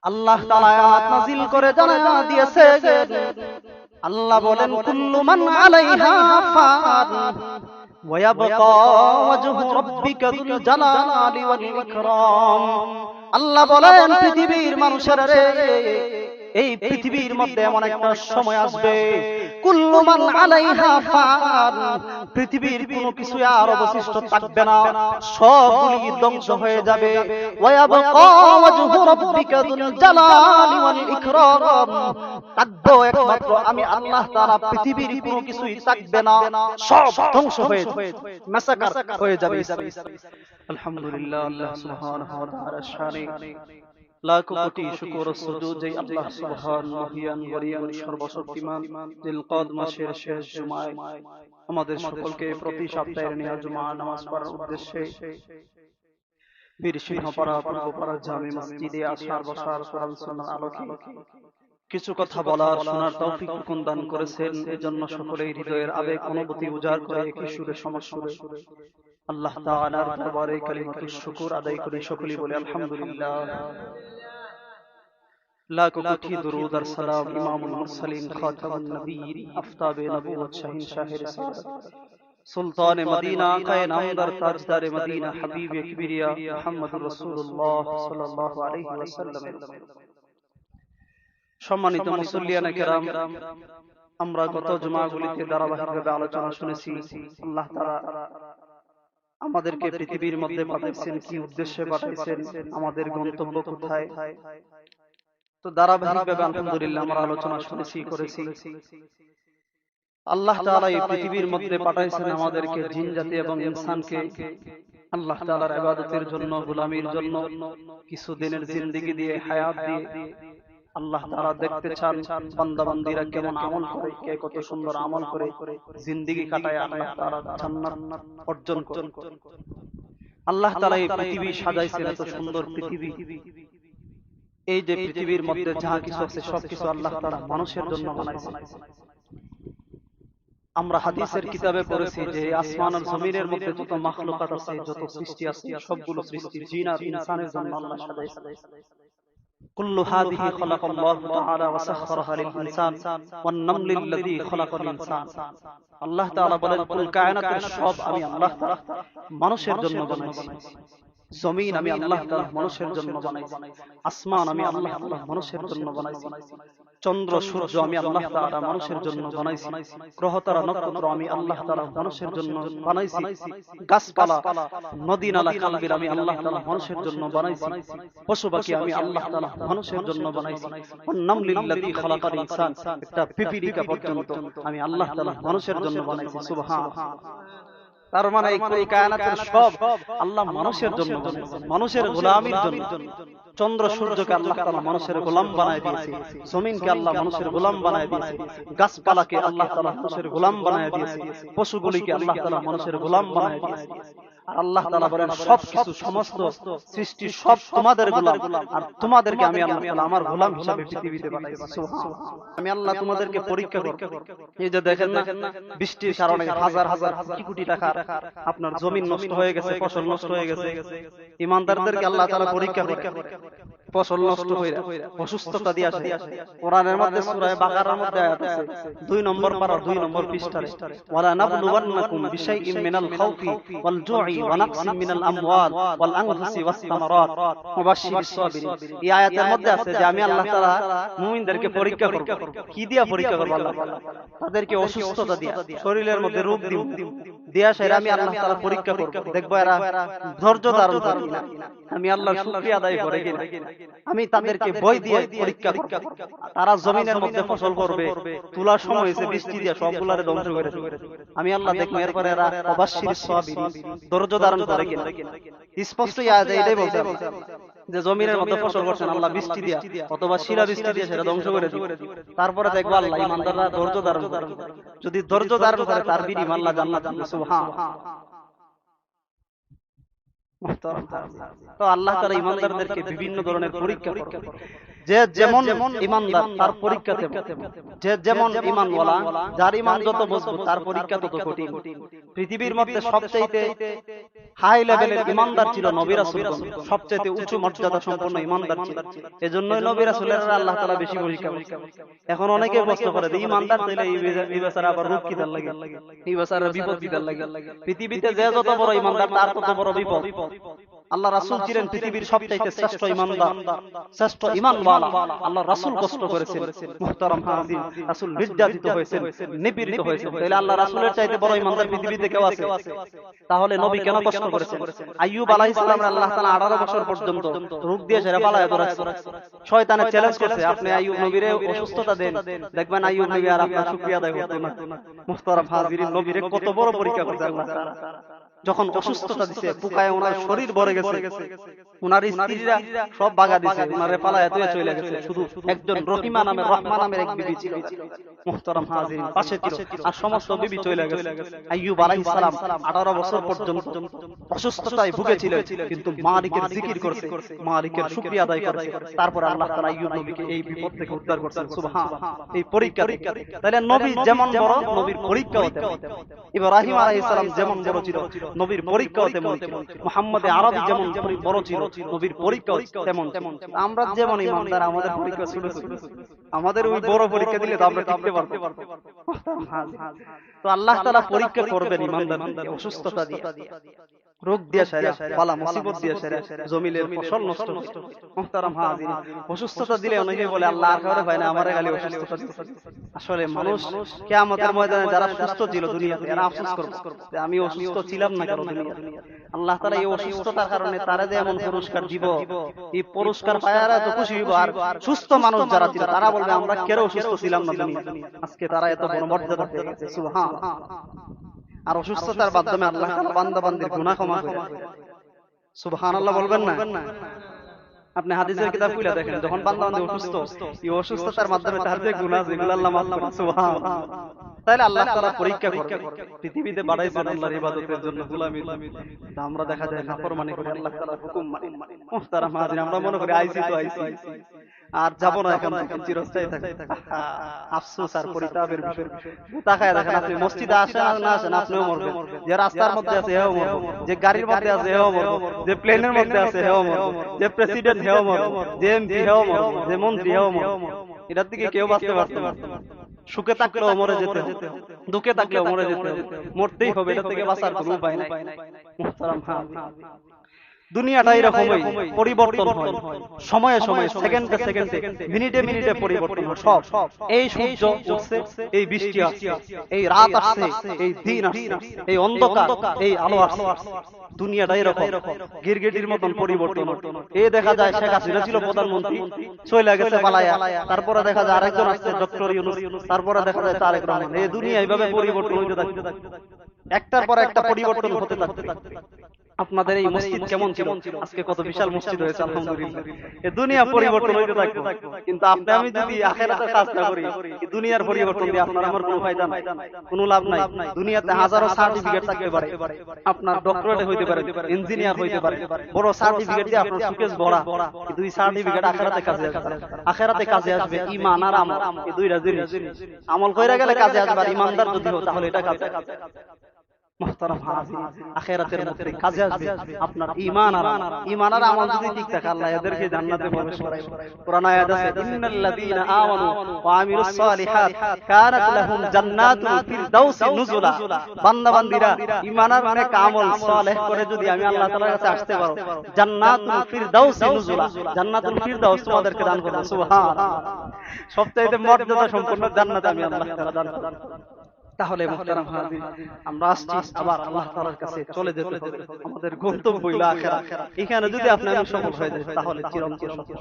আল্লাহ তাআলা আয়াত নাযিল করে জানায়া দিয়েছে, আল্লাহ বলেন কুল্লু মান আলাইহা ফান ওয়া ইয়াবকা ওয়াজহু রাব্বিকা যুল জালালি ওয়াল ইকরাম। আল্লাহ বলেন পৃথিবীর মানুষেরা রে, এই পৃথিবীর মধ্যে এমন একটা সময় আসবে, কুল্লু মান আলাইহা ফান, পৃথিবীর কোনো কিছু আর অবশিষ্ট থাকবে না, সবগুলি ধ্বংস হয়ে যাবে। ওয়া ইয়াবকা ওয়াজহু রাব্বিকা যুল জালালি ওয়াল ইকরাম, থাকবে একমাত্র আমি আল্লাহ তাআলা, পৃথিবীর কোনো কিছুই থাকবে না, সব ধ্বংস হয়ে যাবে, মাসাকার হয়ে যাবে। আলহামদুলিল্লাহ, আল্লাহ সুবহানাহু ওয়া তাআলার শানে লাখ কোটি শুকর ও সুজুদ যে আল্লাহ সুবহানাহু মহিয়ান গরিয়ান সর্বশক্তিমান জিলকদ মাসের শেষ জুমায় আমাদের সকলকে প্রতি সপ্তাহের নিয়াজ জুমা নামাজ পড়ার উদ্দেশ্যে বীর সিংহপাড়া পূর্বপাড়া জামে মসজিদে আসার বসার কোরআন সুন্নাহর আলোকে কিছু কথা বলার শোনার তৌফিক দান করেছেন। এজন্য সকলেই হৃদয়ের আবেগ অনুভূতি উজাড় করে একই সুরে সমসুরে আল্লাহ তাআলার দরবারে কালিমাতুশ শুকর আদায় করে সকলেই বলে আলহামদুলিল্লাহ। লাখ কোটি দরুদ আর সালাম ইমামুল মুরসালিন খাতামুন নবীয়িন আফতাবে নবুয়ত শাহিনশাহে রিসালাত সুলতানে মদিনা আকায়ে নামদার তাজদারে মদিনা হাবিবে কিবরিয়া মুহাম্মদুর রাসূলুল্লাহ সাল্লাল্লাহু আলাইহি ওয়াসাল্লাম। সম্মানিত মুসল্লিয়ানে কেরাম, আমরা গত জুমাগুলিতে ধারাবাহিকভাবে আলোচনা শুনেছি আল্লাহ তাআলা আমাদেরকে পৃথিবীর মধ্যে পাঠাইছেন, কি উদ্দেশ্যে পাঠাইছেন, আমাদের গন্তব্য কোথায়। তো ধারাবাহিকভাবে আলহামদুলিল্লাহ আমরা আলোচনা শুনেছি করেছি। আল্লাহ তাআলা এই পৃথিবীর মধ্যে পাঠাইছেন আমাদেরকে জিন জাতি এবং ইনসানকে আল্লাহ তাআলার ইবাদতের জন্য, গোলামির জন্য, কিছু দিনের জিন্দেগি দিয়ে, হায়াত দিয়ে আল্লাহ তাআলা দেখতে চান বান্দা বান্দীরা কেমন আমল করে, কে কত সুন্দর আমল করে জিন্দেগি কাটায় আল্লাহ তাআলা জান্নাত অর্জন করে। আল্লাহ তাআলা এই পৃথিবী সাজাইছেন, এত সুন্দর পৃথিবী। এই যে পৃথিবীর মধ্যে যা কিছু আছে সবকিছু আল্লাহ তাআলা মানুষের জন্য বানাইছেন। আমরা হাদিসের কিতাবে পড়েছি যে আসমান আর জমিনের মধ্যে যত মাখলুকাত আছে, যত সৃষ্টি আছে, সবগুলো সৃষ্টি জিন আর ইনসানের জন্য আল্লাহ সাজাইছেন। কুল্লু হাযিহি খালাকাল্লাহু তাআলা ওয়া সাখখারাহা লিল ইনসান ওয়ান নামলিল্লাযী খালাকাল ইনসান। আল্লাহ তাআলা বলেন কুল কায়নাতের সব আমি আল্লাহ তাআলা মানুষের জন্য বানাইছি। জমিন আমি আল্লাহ তাআলা মানুষের জন্য বানাইছি, আসমান আমি আল্লাহ তাআলা মানুষের জন্য বানাইছি, চন্দ্র সূর্য আমি আল্লাহ তাআলা মানুষের জন্য বানাইছি, গ্রহ তারা নক্ষত্র আমি আল্লাহ তাআলা মানুষের জন্য বানাইছি, গাছপালা নদী নালা খালবিল আমি আল্লাহ তাআলা মানুষের জন্য বানাইছি, পশু পাখি আমি আল্লাহ তাআলা মানুষের জন্য বানাইছি, নামলিল্লাযী খালাকাল ইনসান, একটা পিপীলিকা পর্যন্ত আমি আল্লাহ তাআলা মানুষের জন্য বানাইছি। সুবহানাল্লাহ। তার মানে এই কুল কায়নাতের সব আল্লাহ মানুষের জন্য বানাইছেন, মানুষের গোলামির জন্য। চন্দ্র সূর্যকে আল্লাহ তাআলা মানুষের গোলাম বানায় দিয়েছে, জমিনকে আল্লাহ মানুষের গোলাম বানায় দিয়েছে, গাছপালাকে আল্লাহ তাআলা মানুষের গোলাম বানায় দিয়েছে, পশুগুলিকে আল্লাহ তাআলা মানুষের গোলাম বানায় দিয়েছে। আল্লাহ তাআলা বলেন সবকিছু, সমস্ত সৃষ্টি সব তোমাদের গোলাম, আর তোমাদেরকে আমি আল্লাহ তাআলা আমার গোলাম হিসেবে পৃথিবীতে পাঠাইছি। সুবহানাল্লাহ। আমি আল্লাহ তোমাদেরকে পরীক্ষা করব। এই যে দেখেন না, বৃষ্টির কারণে হাজার হাজার কোটি কোটি টাকা আপনার জমিন নষ্ট হয়ে গেছে, ফসল নষ্ট হয়ে গেছে। ঈমানদারদেরকে আল্লাহ তাআলা পরীক্ষা করে, ফসল নষ্ট হইরা অসুস্থতা দিয়ে আসে। কোরআনের মধ্যে সূরা বাকারার মধ্যে আয়াত আছে 2 নম্বর পারা 2 নম্বর পৃষ্ঠারে, ওয়ালা নাবলুওয়ান্নাকুম বিশাইইম মিনাল খাউফি ওয়াল জু'i ওয়া নাকসিম মিনাল আমওয়াল ওয়াল আনফুসি ওয়াস সামারাত ওয়া বাশশিরিস সাবিরিন। এই আয়াতের মধ্যে আছে যে আমি আল্লাহ তাআলা মুমিনদেরকে পরীক্ষা করব। কি দিয়া পরীক্ষা করব? আল্লাহ তাদেরকে অসুস্থতা দিয়া, শরীরের মধ্যে রোগ দিব, দিয়া সেরা আমি আল্লাহ তাআলা পরীক্ষা করব। দেখব এরা ধৈর্য ধারণ করে কিনা, আমি আল্লাহর শুকরিয়া আদায় করে কিনা। আমি তাদেরকে ভয় দিয়ে পরীক্ষা করব। তারা জমিনের মধ্যে ফসল করবে, তোলার সময় হয়েছে বৃষ্টি দিয়ে সবগুলারে ধ্বংস করে দেবে। আমি আল্লাহ দেখব এরপরে এরা অবাশশিরিস সাবিরিন, ধৈর্য ধারণ করে কিনা। স্পষ্ট আয়াতে এটাই বলছে যে জমিনের মধ্যে ফসল করছেন আল্লাহ বৃষ্টি দিয়া অথবা শিলা বৃষ্টি দিয়ে সেটা ধ্বংস করে দিবে। তারপরে দেখবো আল্লাহ ঈমানদাররা ধৈর্য ধারণ করে, যদি ধৈর্য ধারণ করে তার বিনিময়ে আল্লাহ জান্নাত দিবে। সুবহানাল্লাহ। তো আল্লাহ তাআলা ঈমানদারদেরকে বিভিন্ন ধরনের পরীক্ষা করে, যে যেমন ঈমানদার তার পরীক্ষা তেমন, যে যেমন ঈমানওয়ালা যার ঈমান যত মজবুত তার পরীক্ষা তত কঠিন। পৃথিবীর মধ্যে সবচেয়ে হাই লেভেলের ইমানদার ছিল নবী রাসূলগণ, সবচেয়ে উঁচু মর্যাদা সম্পন্ন ইমানদার ছিল। এজন্যই নবী রাসূলেরা আল্লাহ তাআলা বেশি পরীক্ষা করেন। এখন অনেকে প্রশ্ন করে যে ইমানদার তাইলে এই বেচারা আবার রূপ কি দার লাগে, এই বেচারা বিপদ কি দার লাগে। পৃথিবীতে যে যত বড় ইমানদার তার তত বড় বিপদ। আল্লাহ রাসূল ছিলেন পৃথিবীর সবচাইতে শ্রেষ্ঠ ইমানদার, শ্রেষ্ঠ ঈমানওয়ালা। আল্লাহ রাসূল কষ্ট করেছেন, মুহতারাম হাজির, রাসূল নির্যাতিত হয়েছেন, নিপীড়িত হয়েছেন। তাহলে আল্লাহ রাসূলের চাইতে বড় ইমানদার পৃথিবীতে কেউ আছে? তাহলে নবী কেন কষ্ট করেছেন? আইয়ুব আলাইহিস সালাম আল্লাহ তাআলা 18 বছর পর্যন্ত রোগ দিয়ে সেরা পালায় ধরেছে। শয়তানে চ্যালেঞ্জ করছে, আপনি আইয়ুব নবীরে অসুস্থতা দেন, দেখবেন আইয়ুব নবী আর আপনার শুকরিয়া আদায় করতে না। মুহতারাম হাজির, নবীরে কত বড় পরীক্ষা করছে আল্লাহ তাআলা। যখন অসুস্থতা দিছে, পোকায় ওনার শরীর ভরে গেছে, ওনার স্ত্রীরা সব বাগা দিছে, ওনারে পালায় তুলে চলে গেছে। শুধু একজন রহিমা নামের, রহমা নামের এক বিবি ছিল, মুহতারাম হাজির, পাশে ছিল, আর সমস্ত বিবি চলে গেছে। আইয়ুব আলাইহিস সালাম 18 বছর পর্যন্ত অসুস্থতায় ভুগেছিলেন, কিন্তু মালিকের জিকির করছে, মালিকের শুকরিয়া আদায় করছে। তারপর আল্লাহ তাআলা আইয়ুব নবীকে এই বিপদ থেকে উদ্ধার করছেন। সুবহানাল্লাহ, এই পরীক্ষা। তাহলে নবী যেমন বড়, নবীর পরীক্ষাও তেমন। ইব্রাহিম আলাইহিস সালাম যেমন বড় ছিল, নবীর পরীক্ষাও তেমন ছিল। মুহাম্মদ আরবি যেমন বড় ছিল, নবীর পরীক্ষাও তেমন। আমরা যেমন ইমানদার, আমাদের পরীক্ষা ছোট ছোট। আমাদের ওই বড় পরীক্ষা দিলে তো আমরা টিকতে পারবো। তো আল্লাহ তাআলা পরীক্ষা করবেন ইমানদারকে অসুস্থতা দিয়ে, রোগ দিয়ে সেরা, বালা মুসিবত দিয়ে সেরা, জমিনের ফসল নষ্ট করে। মুহতারাম হাজির, অসুস্থতা দিলে অনেকে বলে আল্লাহ আর কাউরে পায় না, আমারে খালি অসুস্থতা দিচ্ছে। আসলে মানুষ কিয়ামতের ময়দানে যারা সুস্থ ছিল দুনিয়াতে, এরা আফসোস করবে যে আমি অসুস্থ ছিলাম না কেন দুনিয়াতে। আল্লাহ তাআলা এই অসুস্থতার কারণে তারা যে এমন পুরস্কার দিব, এই পুরস্কার পায়ারা তো খুশি হইব। আর সুস্থ মানুষ যারা ছিল তারা বলবে আমরা কেন অসুস্থ ছিলাম না দুনিয়াতে, আজকে তারা এত বড় মর্যাদা পেয়ে গেছে। সুবহানাল্লাহ। আর অসুস্থতার মাধ্যমে আল্লাহ তাআলা বান্দা বান্দির গুনাহ ক্ষমা করে। সুবহানাল্লাহ বলবেন না? আপনি হাদিসের কিতাব খুলে দেখেন, যখন বান্দা বান্দি অসুস্থ, এই অসুস্থতার মাধ্যমে তার যে গুনাহ, যেগুলো আল্লাহ মাফ করে। সুবহানাল্লাহ। তাহলে আল্লাহ তাআলা পরীক্ষা করবে। পৃথিবীতে বাড়াইছেন আল্লাহর ইবাদতের জন্য, গোলামি। আমরা দেখা যায় নাফরমানি করি, আল্লাহ তাআলার হুকুম মানি। মুহতারাম হাজির, আমরা মনে করি আইছি তো আইছি, আর যাব না, এখন থেকে চিরস্থায়ী থাকবে। আফসোস আর পরিতাপের বিষয়। তাকায় দেখেন, আপনি মসজিদে আসেন আর না আসেন, আপনিও মরবেন। যে রাস্তার মধ্যে আছে হেও মরবে, যে গাড়ির মধ্যে আছে হেও মরবে, যে প্লেনের মধ্যে আছে হেও মরবে, যে প্রেসিডেন্ট হেও মরবে, যে এমপি হেও মরবে, যে মন্ত্রী হেও মরবে। এটার দিকে কেউ বাঁচতে পারতো না। সুখে থাকলেও মরে যেতে হবে, দুঃখে থাকলেও মরে যেতে হবে, মরতেই হবে। এটা থেকে বাঁচার কোনো উপায় নাই। মুহতারাম হাজির, দুনিয়াটা এরকমই পরিবর্তন হয়, সময়ে সময়ে, সেকেন্ডে সেকেন্ডে, মিনিটে মিনিটে পরিবর্তন হয় সব। এই সূর্য উঠছে, এই বৃষ্টি আসছে, এই রাত আসছে, এই দিন আসছে, এই অন্ধকার, এই আলো আসছে। দুনিয়াটা এরকম গিরগিটির মতন পরিবর্তন। এই দেখা যায় শেখ হাসিনা ছিল প্রধানমন্ত্রী, চলে গেছে পালায়া, তারপরে দেখা যায় আরেকজন আসছে ডক্টর ইউনূস, তারপরে দেখা যায় তারেক রহমান। এই দুনিয়া এইভাবে পরিবর্তন হইতে থাকে, একটার পর একটা পরিবর্তন হতে থাকে। আপনাদের এই মসজিদ কেমন ছিল, আজকে কত বিশাল মসজিদ হয়েছে, আলহামদুলিল্লাহ। এই দুনিয়া পরিবর্তন হইতে থাকবে, কিন্তু আপনি আমি যদি আখিরাতের কাজ না করি, এই দুনিয়ার পরিবর্তন দিয়ে আপনার আমার কোনো ফায়দা নাই, কোনো লাভ নাই। দুনিয়াতে হাজারো সার্টিফিকেট থাকতে পারে, আপনার ডক্টরেট হইতে পারে, ইঞ্জিনিয়ার হইতে পারে, বড় সার্টিফিকেট দিয়ে আপনার সুকেশ ভরা, কিন্তু এই সার্টিফিকেট আখিরাতে কাজে আসবে। আখিরাতে কাজে আসবে ঈমান আর আমল, এই দুইটা জিনিস। আমল কইরা গেলে কাজে আসবে, আর ঈমানদার যদি হও তাহলে এটা কাজে আসবে। মুহতারাম হাজির, আখিরাতের মধ্যে কাজে আসবে আপনার ঈমান আর আমল যদি ঠিক থাকে, আল্লাহ এদেরকে জান্নাতে প্রবেশ করাবে। কোরআন আয়াত আছে, ইন্নাল্লাযীনা আমানু ওয়া আমিলুস সালিহাত কানাত লাহুম জান্নাতুল ফিরদাউসি নুজুলা। বান্দা বান্দীরা ঈমান আর নেক আমল সালেহ করে যদি আমি আল্লাহ তাআলার কাছে আসতে পারো, জান্নাতুল ফিরদাউসি নুজুলা, জান্নাতুল ফিরদাউস তোমাদেরকে দান করব। সুবহানাল্লাহ, সবচেয়ে মর্যাদা সম্পন্ন জান্নাত আমি আল্লাহ তাআলা দান করব। তাহলে মুহতারাম হাজির, আমরা আসছি আবার আল্লাহ তাআলার কাছে চলে যেতে হবে। আমাদের গন্তব্য হইল আখিরাত। এখানে যদি আপনি আমি সফল হয়ে যাই, তাহলে চিরন্তন সফল।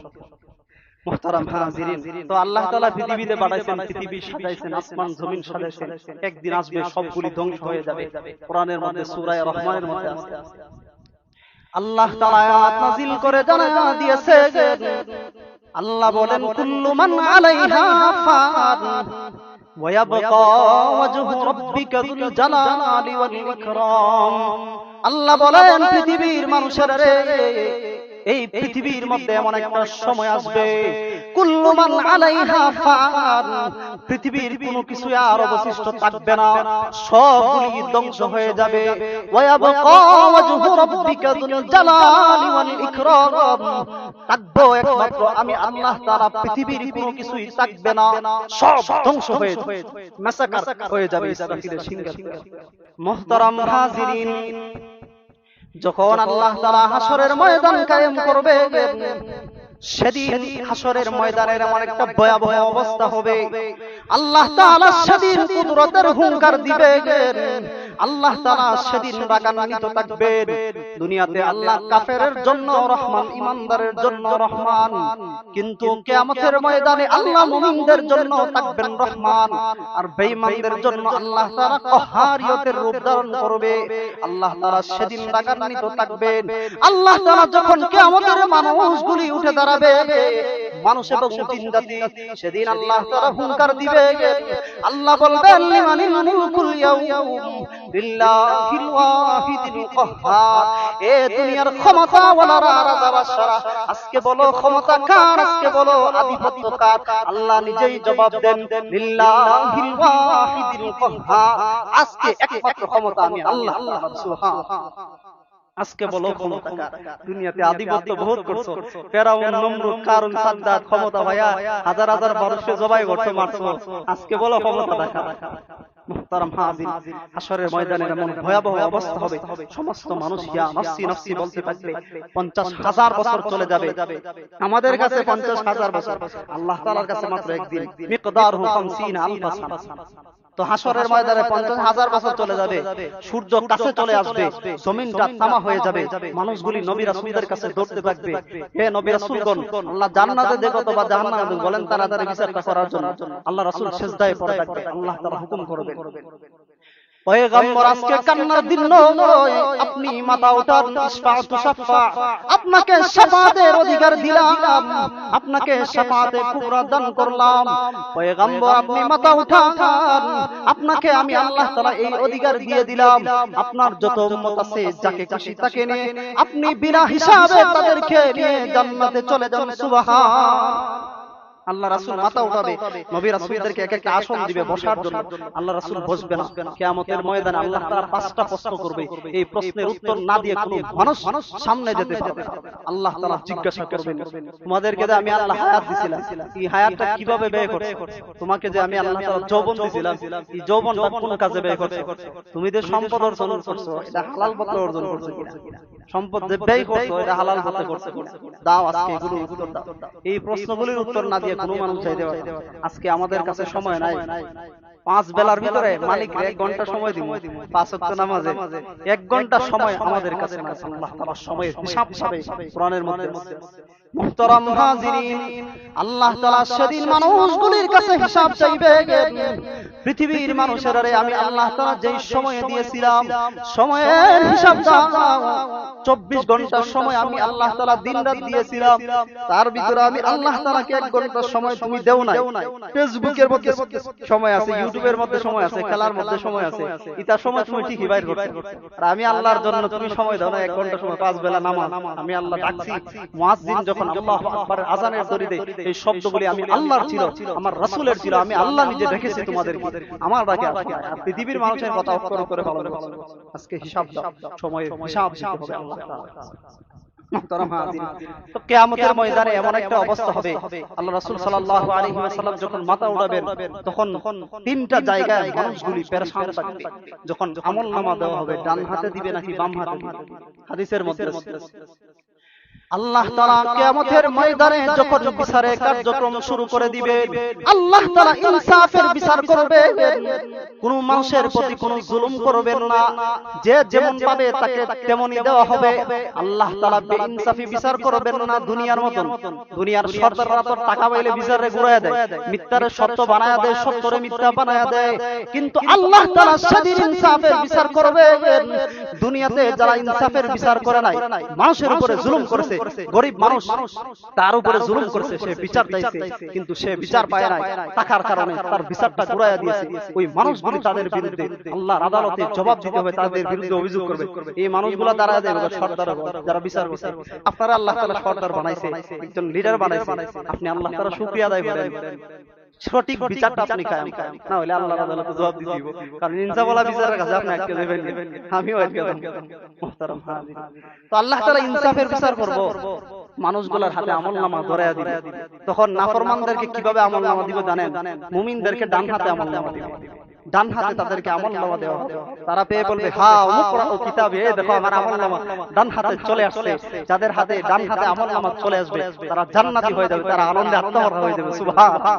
মুহতারাম হাজিরিন, তো আল্লাহ তাআলা পৃথিবীতে পাঠাইছেন, পৃথিবী সাজাইছেন, আসমান জমিন সাজাইছেন। একদিন আসবে সবগুলি ধ্বংস হয়ে যাবে। কোরআনের মধ্যে সূরা রহমানের মধ্যে আছে, আল্লাহ তাআলা আয়াত নাযিল করে জানায়া দিয়েছে, আল্লাহ বলেন কুল্লু মান আলাইহা ফান ওয়ায়াবকা ওয়াজহু রাব্বিকা যুল জালালি ওয়াল ইকরাম। আল্লাহ বলেন পৃথিবীর মানুষেরা রে, এই পৃথিবীর মধ্যে এমন একটা সময় আসবে, কুল্লু মান আলাইহা ফান, পৃথিবীর কোনো কিছু আর অবশিষ্ট থাকবে না, সবগুলি ধ্বংস হয়ে যাবে। ওয়া ইয়াবকা ওয়াজহু রাব্বিকা যুল জালালি ওয়াল ইকরাম, থাকবে একমাত্র আমি আল্লাহ তাআলা, পৃথিবীর কোনো কিছুই থাকবে না, সব ধ্বংস হয়ে যাবে, মাসাকার হয়ে যাবে ইসরাফিলের সিংহাসন। মুহতারাম হাজিরিন, যখন আল্লাহ তাআলা হাসরের ময়দান কায়েম করবে, সেদিন হাসরের ময়দানের এমন একটা ভয়াবহ অবস্থা হবে, আল্লাহ তাআলা সেদিন কুদরতের হুঙ্কার দিবেন, আল্লাহ তাআলা সেদিন রাগান্বিত থাকবেন। দুনিয়াতে আল্লাহ কাফেরের জন্য রহমান, ইমানদারের জন্য রহমান, কিন্তু কিয়ামতের ময়দানে আল্লাহ মুমিনদের জন্য থাকবেন রহমান, আর বেঈমানদের জন্য আল্লাহ তাআলা কহারিয়তের রূপ ধারণ করবে। আল্লাহ তাআলা সেদিন রাগান্বিত থাকবেন। আল্লাহ তাআলা যখন কিয়ামতের মানুষগুলি উঠে দাঁড়াবে, মানুষ এবং জিন্দাতি, সেদিন আল্লাহ তাআলা হুঙ্কার দিবে। আল্লাহ বলবেন লিমানিল মুলকুল ইয়াউম লিল্লাহিল ওয়াহিদিল কাহ্হার, এ দুনিয়ার ক্ষমতা ওয়ালারা রাজা বাদশারা, আজকে বলো ক্ষমতা কার, আজকে বলো আধিপত্য কার? আল্লাহ নিজেই জবাব দেন লিল্লাহিল ওয়াহিদিল কাহ্হার, আজকে একমাত্র ক্ষমতা আমি আল্লাহ। সুবহানাল্লাহ। আজকে বলো ক্ষমতা কার? দুনিয়াতে আধিপত্য বহুত করছো, ফেরাউন, নমরুদ, কারুন, সাদ্দাত, ক্ষমতা ভাইয়া হাজার হাজার মানুষকে জবাই করছো, মারছো, আজকে বলো ক্ষমতা কার? মুহতারাম হাজির, হাসরের ময়দানে এমন ভয়াবহ অবস্থা হবে, সমস্ত মানুষ ইয়া নফসি নফসি বলতে থাকবে। 50,000 বছর চলে যাবে, আমাদের কাছে 50,000 বছর, আল্লাহ তাআলার কাছে মাত্র একদিন, মিকদারহু 50 আলফা সানা। তো হাসরের ময়দানে 50,000 বছর চলে যাবে, সূর্য কাছে চলে আসবে, জমিনটা তামা হয়ে যাবে, মানুষগুলি নবী রাসূলদের কাছে দৌড়তে থাকবে, হে নবী রাসূলগণ, আল্লাহ জান্নাতে দেখো তো বা জাহান্নামে বলেন তাড়াতাড়ি বিচারটা করার জন্য। আল্লাহ রাসূল সিজদায় পড়ে থাকবে, আল্লাহ তাআলা হুকুম করবেন, পয়গম্বর আজকে কান্নার দিন নয়, আপনি মাথা উঠান, ইসফাতু শাফা, আপনাকে শাফাতের অধিকার দিলাম, আপনাকে শাফাতে কুবরা দান করলাম। পয়গম্বর আপনি মাথা উঠান, আপনাকে আমি আল্লাহ তাআলা এই অধিকার দিয়ে দিলাম, আপনার যত উম্মত আছে যাকে খুশি তাকে নিয়ে আপনি বিনা হিসাবে তাদেরকে নিয়ে জান্নাতে চলে যান। সুবহান আল্লাহ রাসূল মাথা উঠাবে, নবী রাসূলদেরকে এক একটা আসন দিবে বসার জন্য, আল্লাহ রাসূল বসবে না। কিয়ামতের ময়দানে আল্লাহ তাআলা 5টা প্রশ্ন করবে, এই প্রশ্নের উত্তর না দিয়ে কোনো মানুষ সামনে যেতে পারবে না। আল্লাহ তাআলা জিজ্ঞাসা করবেন, তোমাদেরকে যে আমি আল্লাহ হায়াত দিয়েছিলাম, এই হায়াতটা কিভাবে ব্যয় করছো? তোমাকে যে আমি আল্লাহ তাআলা যৌবন দিয়েছিলাম, এই যৌবনটা কোন কাজে ব্যয় করছো? তুমি যে সম্পদ অর্জন করছো, এটা হালাল পথে অর্জন করছো কিনা? সম্পদ যে ব্যয় করছো, এটা হালাল পথে করছো কিনা? দাও আজকে এগুলোর উত্তর দাও। এই প্রশ্নগুলোর উত্তর না দিয়ে কোনো মানুষ চাইতে পারে না। আজকে আমাদের কাছে সময় নাই, 5 বেলার ভিতরে মালিককে 1 ঘন্টা সময় দিব, 5 ওয়াক্ত নামাজে 1 ঘন্টা সময় আমাদের কাছে নাই। আল্লাহ তাআলা সময়ের হিসাব হিসাবে কোরআনের মধ্যে। মুহতারাম হাজিরিন, আল্লাহ তাআলা সেদিন মানুষগুলির কাছে হিসাব চাইবেন, পৃথিবীর মানুষেরা রে, আমি আল্লাহ তাআলা যেই সময় দিয়েছিলাম, সময়ের হিসাব দাও। 24 ঘন্টা সময় আমি আল্লাহ তাআলা দিন রাত দিয়েছিলাম, তার ভিতরে আমি আল্লাহ তাআলাকে 1 ঘন্টা সময় তুমি দেও নাই। ফেসবুকের মধ্যে সময় আছে, ইউটিউবের মধ্যে সময় আছে, খেলার মধ্যে সময় আছে, ইতার সময় তুমি ঠিকই বাইর করছো। আর আমি আল্লাহর জন্য তুমি সময় দাও না 1 ঘন্টা সময়, 5 বেলা নামাজ আমি আল্লাহ ডাকছি। মুয়াজ্জিন যখন আল্লাহু আকবার আযানের দরিদে এই শব্দগুলি আমি আল্লাহর ছিল, আমার রাসূলের ছিল, আমি আল্লাহ নিজে রেখেছি তোমাদেরকে, আমার ডাকে আসো। আর পৃথিবীর মানুষের কথা অক্ষর করে পালন করো। আজকে হিসাব দাও, সময়ের হিসাব দিতে হবে আল্লাহ তাআলা। মুহতারাম হাজিরিন, তো কিয়ামতের ময়দানে এমন একটা অবস্থা হবে, আল্লাহ রাসূল সাল্লাল্লাহু আলাইহি ওয়াসাল্লাম যখন মাথা উঠাবেন, তখন 3টা জায়গায় মানুষগুলি পেরেশান থাকবে। যখন আমলনামা দেওয়া হবে, ডান হাতে দিবে নাকি বাম হাতে দিবে? হাদিসের মধ্যে আল্লাহ তাআলা কিয়ামতের ময়দানে যখন বিচারের কার্যক্রম শুরু করে দিবেন, আল্লাহ তাআলা ইনসাফের বিচার করবেন, কোন মানুষের প্রতি কোনো জুলুম করবেন না, যে যেমন পাবে তাকে তেমনই দেওয়া হবে। আল্লাহ তাআলা বেইনসাফি বিচার করবেন না দুনিয়ার মতন। দুনিয়ার সরদাররা তো টাকা পাইলে বিচারে ঘুরায় দেয়, মিথ্যারে সত্য বানায়া দেয়, সত্যরে মিথ্যা বানায়া দেয়, কিন্তু আল্লাহ তাআলা সেদিন ইনসাফের বিচার করবেন। দুনিয়াতে যারা ইনসাফের বিচার করে নাই, মানুষের উপরে জুলুম করেছে, গরিব মানুষ তার উপরে জুলুম করেছে, সে বিচার চাইছে কিন্তু সে বিচার পায় নাই, টাকার কারণে তার বিচারটা ঘুরাইয়া দিয়েছে। ওই মানুষগুলি তাদের বিরুদ্ধে আল্লাহর আদালতে জবাব দিতে হবে, তাদের বিরুদ্ধে অভিযোগ করবে। এই মানুষগুলা দাঁড়ায় দেবে সরদার, যারা বিচার করছে। আপনারা আল্লাহ তাআলা সরদার বানাইছে, একজন লিডার বানাইছে, আপনি আল্লাহ তাআলা শুকরিয়া আদায় করেন, সঠিক বিচারটা আপনি কায়েম করেন, না হলে আল্লাহর আদালতে জবাব দিতে দিব। কারণ ইনসাফওয়ালা বিচারের কাছে আপনি আটকে যাবেন, আমিও আটকে যাব। মুহতারাম হাজির, তো আল্লাহ তাআলা ইনসাফের বিচার করব, মানুষগুলোর হাতে আমলনামা ধরায়া দিবে। তখন নাফরমানদেরকে কিভাবে আমলনামা দিব জানেন? মুমিনদেরকে ডান হাতে আমলনামা দিবে, ডান হাতে তাদেরকে আমলনামা দেওয়া হবে। তারা পেয়ে বলবে, হ্যাঁ উমুকরাউ কিতাবে, এই দেখো আমার আমলনামা ডান হাতে চলে আসছে। যাদের হাতে ডান হাতে আমলনামা চলে আসবে তারা জান্নাতি হয়ে যাবে, তারা আনন্দে আত্মহারা হয়ে যাবে। সুবহানাল্লাহ,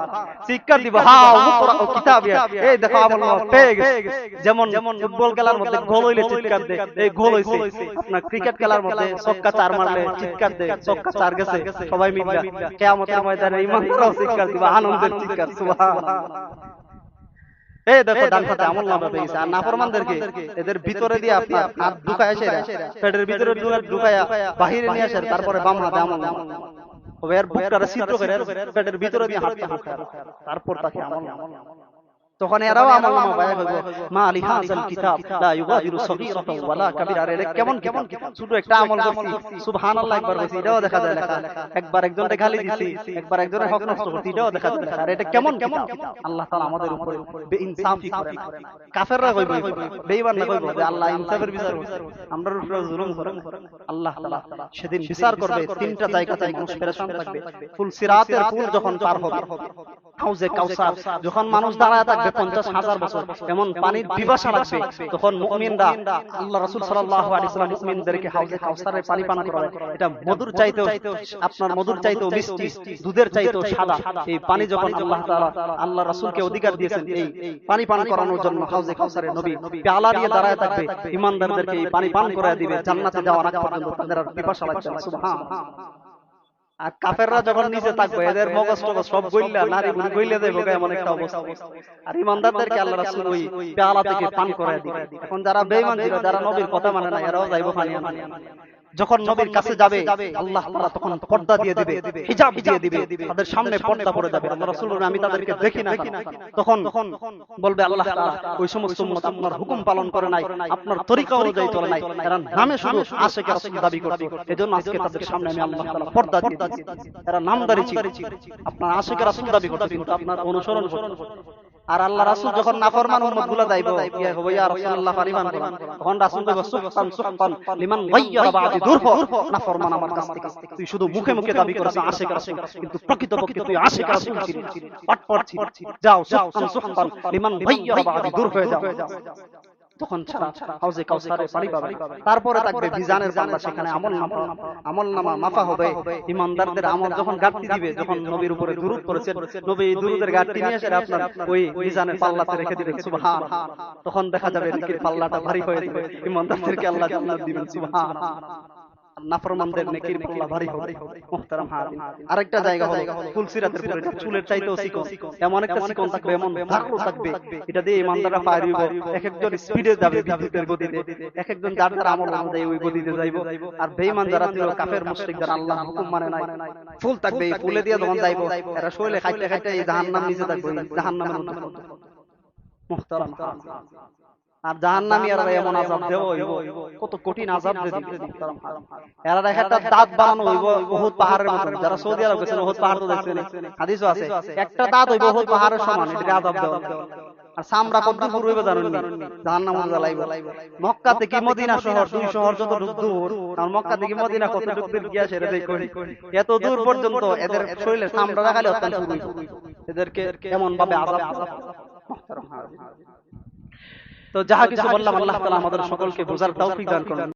চিৎকার দিব, হ্যাঁ উমুকরাউ কিতাবে, এই দেখো আমলনামা পেয়ে গেছে। যেমন ফুটবল খেলার মধ্যে গোল হইলে চিৎকার দেয়, এই গোল হইছে। আপনার ক্রিকেট খেলার মধ্যে ছক্কা চার মারলে চিৎকার দেয়, ছক্কা চার গেছে। সবাই মিলে কিয়ামতের ময়দানে ঈমানদাররাও চিৎকার দিবে, আনন্দের চিৎকার। সুবহানাল্লাহ, এই দেখো ডান হাতে আমলনামা পেয়ে গেছে। আর নাফরমানদেরকে এদের ভিতরে দিয়ে আপনার হাত ঢুকায় আসে, পেটের ভিতরে ঢুকায়া বাহিরে নিয়ে আসে, তারপরে বাম হাতে আমলনামা হবে। এর বুকটারে ছিদ্র করে পেটের ভিতরে দিয়ে হাত ঢুকায়, তারপর তাকে আমলনামা। তখন এরাও আমলনামা পায়, মা আলি হাযাল কিতাব লা ইউগাদিরু সগীরাতাও ওয়ালা কাবীরা। আরে কেমন কেমন ছোট একটা আমল করছি, সুবহানাল্লাহ একবার কইছি, এটাও দেখা যায় লেখা। একবার একজনকে গালি দিছি, একবার একজনের হক নষ্ট করছি, এটাও দেখা যায় লেখা। আর এটা কেমন কেমন? আল্লাহ তাআলা আমাদের উপরে বেইনসাফি করেন। কাফেররা কইবে, বেঈমানরা কইবে যে আল্লাহ ইনসাফের বিচার করছে, আমরার উপরে জুলুম করেন। আল্লাহ তাআলা সেদিন বিচার করবে, তিনটা জায়গাতে মানুষ পেরেশান থাকবে। ফুল সিরাতের পুল যখন পার হবে, হাউজে কাউসার যখন মানুষ দাঁড়ায় থাকবে 50,000 বছর, এমন পানির পিপাসা লাগবে, তখন মুমিনরা, আল্লাহ রাসূল সাল্লাল্লাহু আলাইহি ওয়াসাল্লাম মুমিনদেরকে হাউজে কাউসারের পানি পান করাবে। এটা মধুর চাইতেও, আপনার মধুর চাইতেও মিষ্টি, দুধের চাইতেও সাদা। এই পানি যখন আল্লাহ তাআলা আল্লাহ রাসূলকে অধিকার দিয়েছেন এই পানি পান করানোর জন্য, হাউজে কাউসারের নবী পেয়ালা নিয়ে দাঁড়ায় থাকবে, ঈমানদারদেরকে এই পানি পান করায় দিবে, জান্নাতে যাওয়ার আগ পর্যন্ত তাদের আর পিপাসা লাগবে না। সুবহানাল্লাহ। আর কাফেররা যখন নিচে থাকবে, এদের মগজ টগজ সব গইল্লা নারী বুড়ি গইল্লা দেবে, এমন একটা অবস্থা। আর ঈমানদারদেরকে আল্লাহ রাসূল ওই পেয়ালা থেকে পান করায় দিবে। এখন যারা বেঈমান ছিল, যারা নবীর কথা মানে না, এরাও যাইবো পানি আনতে। যখন নবীর কাছে যাবে আল্লাহ তাআলা তখন পর্দা দিয়ে দিবে, হিজাব দিয়ে দিবে, তাদের সামনে পর্দা পড়ে যাবে। আল্লাহ রাসূল বলেন, আমি তাদেরকে দেখি না। তখন বলবে আল্লাহ তাআলা, ওই সমস্ত উম্মত আপনার হুকুম পালন করে নাই, আপনার তরিকা অনুযায়ী চলে নাই, এরা নামে শুধু আশিক রাসূল দাবি করত, এজন্য আজকে তাদের সামনে আমি আল্লাহ তাআলা পর্দা দিয়ে দিয়েছি। এরা নামদারি ছিল, আপনার আশিক রাসূল দাবি করত কিন্তু আপনার অনুসরণ করত। আর আল্লাহ রাসূল যখন নাফরমান উম্মতগুলো যাইবো, ইয়া হবে ইয়া রাসূলুল্লাহ পরিমান করুন, তখন রাসূল বলবে, সুবহান সুবহান লিমান গায়্যারা বাদি, দূর হ নাফরমান আমার কাছ থেকে, তুই শুধু মুখে মুখে দাবি করিস আশিক রাসূল, কিন্তু প্রকৃতপক্ষে তুই আশিক রাসূল ছিলি, পাটপাট ছিলি। যাও সুবহান সুবহান লিমান গায়্যারা বাদি, দূর হয়ে যাও। তখন হাউজে কাউসারে পানি পাবে। তারপরে থাকবে মিজানের পাল্লা, সেখানে আমলনামা মাপা হবে। ঈমানদারদের আমল যখন ঘাটতি দিবে, যখন নবীর উপরে দুরূদ পড়েছেন, নবী দুরূদের ঘাটতি নিয়ে এসে আপনার ওই মিজানের পাল্লাতে রেখে দিবেন। সুবহানাল্লাহ, তখন দেখা যাবে নেকির পাল্লাটা ভারী হয়ে যাবে, ঈমানদারদেরকে আল্লাহ জান্নাত দিবেন। সুবহানাল্লাহ, নাফরমানদের নেকির পাল্লা ভারী হবে। মুহতারাম হাজির, আরেকটা জায়গা হলো ফুলসিরাতের পরে, চুলের চাইতেও চিকন, এমন একটা চিকন থাকবে, এমন ধারু থাকবে, এটা দিয়ে ঈমানদাররা পার হইব। এক একজন স্পিডে যাবে বিদ্যুতের গতিতে, এক একজন যার যার আমল অনুযায়ী ওই গতিতে যাইব। আর বেঈমান যারা ছিল, কাফের মুশরিক যারা আল্লাহর হুকুম মানে নাই, ফুল থাকবে, এই ফুলে দিয়ে যখন যাইব, এরা শৈলে খাইতে খাইতে এই জাহান্নাম নিচে থাকবে, জাহান্নামের মধ্যে। মুহতারাম হাজির, আর জাহান্নামীরা এমন আযাব দেব হইব, কত কঠিন আযাব দিবে। এরা একটা দাঁত বানানো হইব উহুদ পাহাড়ের মতো। যারা সৌদি আরব গেছেন, উহুদ পাহাড় তো দেখছেন, হাদিসও আছে, একটা দাঁত হইব উহুদ পাহাড়ের সমান, এটা আযাব দেওয়া। আর চামড়া কত দূর হইবে জানেন নি? জাহান্নামে জ্বালাইব। মক্কা থেকে মদিনা শহর, দুই শহর যত দূর, আর মক্কা থেকে মদিনা কত দূর গিয়া সেটা দেখুন, এত দূর পর্যন্ত এদের শরীরে চামড়া লাগালে অত্যন্ত শুরু, এদেরকে এমন ভাবে আযাব। তো যাহা কিছু বললাম, আল্লাহ তাআলা আমাদের সকলকে বোঝার তৌফিক দান করুন।